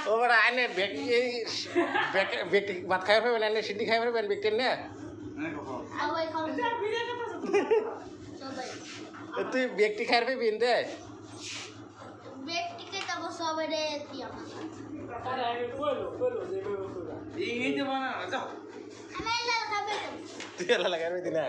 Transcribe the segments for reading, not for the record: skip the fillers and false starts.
ও বড় আইনে ব্যক্তি ভাত খাই পারবেন আইনে সিদ্ধি খাই পারবেন ব্যক্তির না তুই ব্যক্তি খাই পারবি দে তুই এলা লাগাই দিন না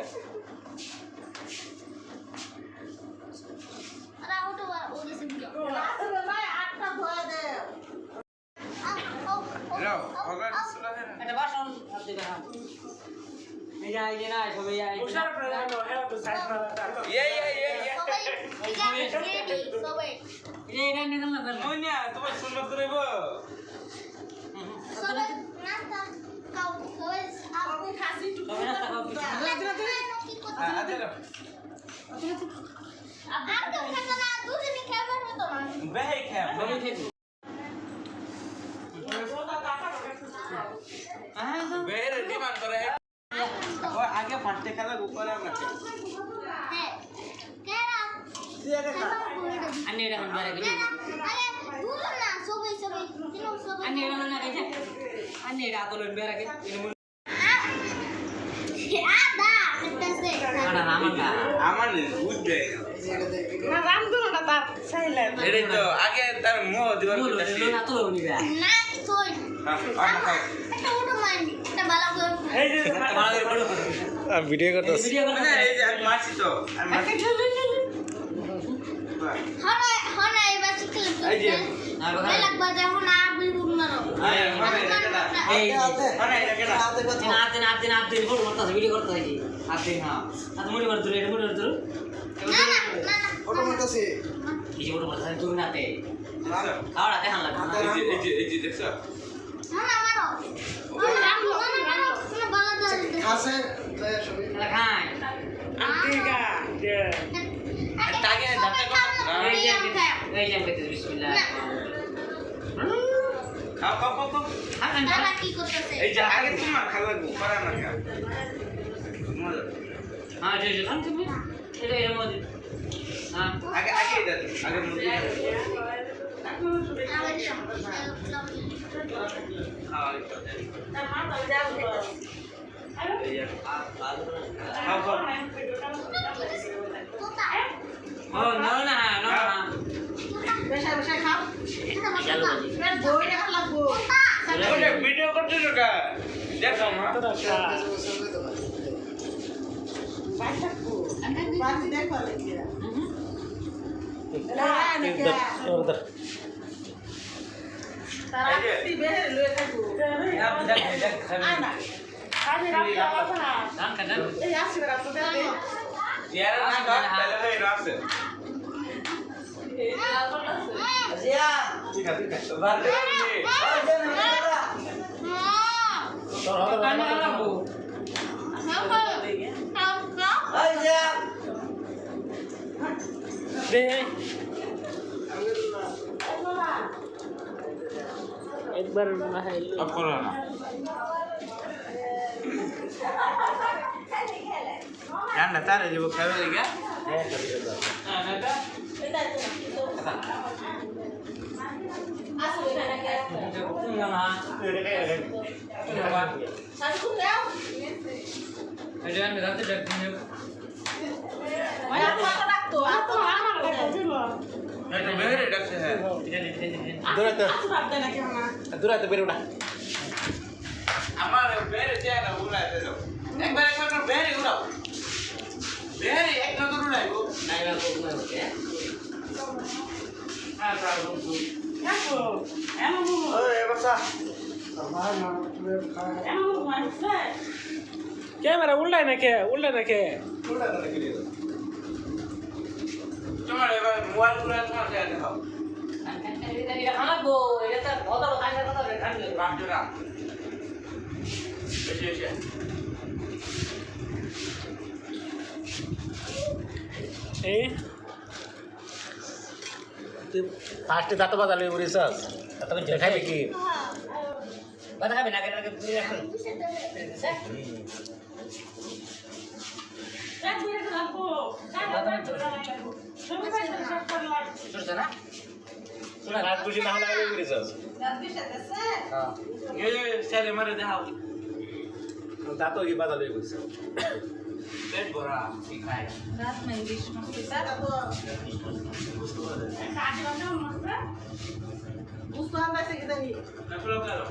আগে ফার্স্টে খেলা গোপালে আমরা अन्य रहन बारे के अन्य रहन ना के अन्य रातोलन बेरा के ada kete ana raman ka আমার বুঝবে না রাম দুনো না তার সাইলেন্ট এটাই তো আগে তার মোহ দিবার bolo কথা lo na to lo ni ba na toy হ্যাঁ আর খাও এটা উঠো মান এটা বালা করে এই যে তোমাদের বড় ভিডিও করতেছ ভিডিও মানে এই যে আমি মারছি তো আমি মারছি হনা এবার শিখলে এই যে এই লাগবা যাও না বিরুম না এই মানে এটা এই মানে এটা কেডা दिन फोटो करता है वीडियो करता है जी आप दिन हां आप मुड़ी कर दो না না না ফটো মারতাছি ये फोटो करता है तू ना ते कावड़ा ते हां लगा এই যে দেখছ না না মারো না মারো না বালা দাও খাসে সবাই ना खाए আন্টিকা যে টাগে দাঁতে এই যে বিসমিল্লাহ খাও খাও খাও খাও দাদা কি করতেছে এই যে আগে তোমার খালা গো পারা না খা মজা हां जे खान তুমি এটা এর মধ্যে हां আগে আগে দাও আগে মুদি খাও খাও ও না না না বেশা বেশা খাও চলো এর বই দেখা লাগবো ওরে ভিডিও করতে কা দেখো মা বাইসাকু বাতি দেখো লাগিয়া উধর তারা কি বেরে লয়ে থাকবো আনা আজ রাত কথা দান কান এই আসি রাত তো দে ইয়ার না বাপ তাহলে হই রাখছে এই রাত করতেছে জিয়া ঠিক আছে বার দে তোর হাতে কান লাগবো এই জিয়া দে একবার না হয় अब करो ना यार नता रे जो खेलो दे क्या Ayan, berarti dari sini. तो मेरे डक से है দূরে তো বেরো না हमारे बेरे जाना उड़ा दे दो एक बार बेरे उड़ाओ बेरे एक नजर उड़ाओ Naik lah, kau mana ya? Ah, tahu tu. ओए बसा ক্যামেরা উল্লাই নাকি तुम्हारे मोबाइल पूरा कहां से आते हो Ini dah kalah bo. Ini dah motor tanya kata dah kan. बाप जोड़ा ऐसे এই তুই ফার্স্টে দাঁত বাজালে উড়িছাস তখন দেখাইবে কি Bata kami nak nak beli apa? Terus sana? রাত বসে না হলে করেছস হ্যাঁ এই ছেলে মারে দেখাও দাঁত কি বাজালে কইছ পেট ভরা কি খায় রাত মেন্দিস মস্তি তারা তো কাজে বানাও মস্তি বুঝতে পারছে কি জানি না ফলো করো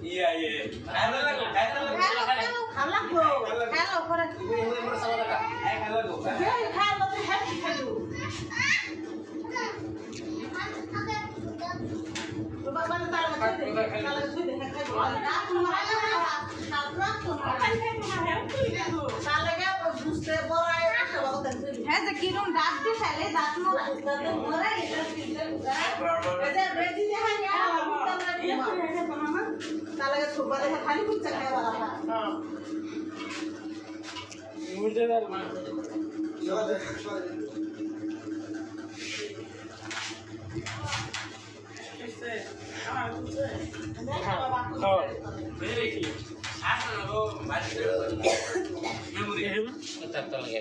ইয়া খাইলা লাগো খালা গো হ্যালো করে খাইলা লাগো খালো তো হ্যাপি খালো বাবা না তারা মধ্যে তারা ছুঁয়ে দেখা খালো রাত মহালা রাত তো তাহলে কে বুঝতে বড়াই আসে বাবা হ্যাঁ যে কিরম দাঁত দিয়ে ফেলে দাঁত মোড়া দাঁত মোড়া এটা এটা রেডি দেখা গেল তাহলে সুবা দেখা খালি কুচ্চা খায় বাবা হ্যাঁ মুজে দার বেরে কি আসলে গো বাড়ি মেমোরি তার তো লাগে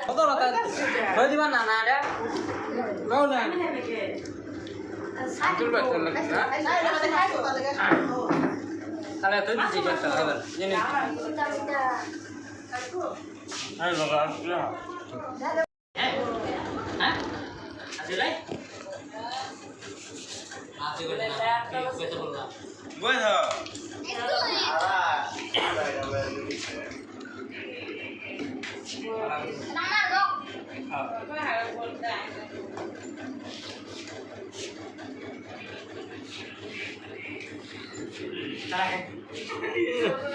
কত রাত হই দিবা না না এটা নাও না তাহলে তুই দিছি একটা খাবার জানি আই বাবা হ্যাঁ আছে লাই আছে বলে না কত বলবা বুঝো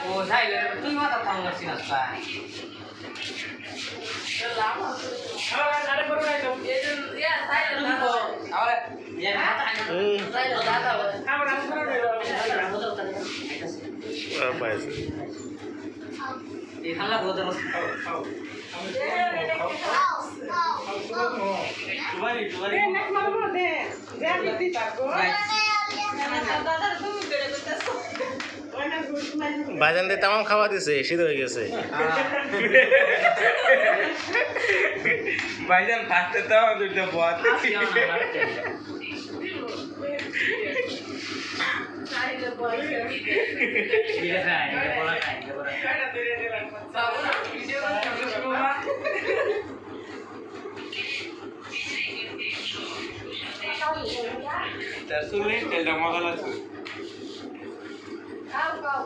ও সাইলে তুই মাথা কাম করছিস না পাইছে তোমারি তোমারি নেক মারবো দে দে দিতি তাকো দাদা তুমি করে করতেছ ওনা গুড মানে বাজান দিয়ে তামাম খাওয়া দিছে শীত হয়ে গেছে ভাইজান ফাটতে তো দুটো বাত সাইডে বসে তার শুনে তেলটা মশলা আছে খাও খাও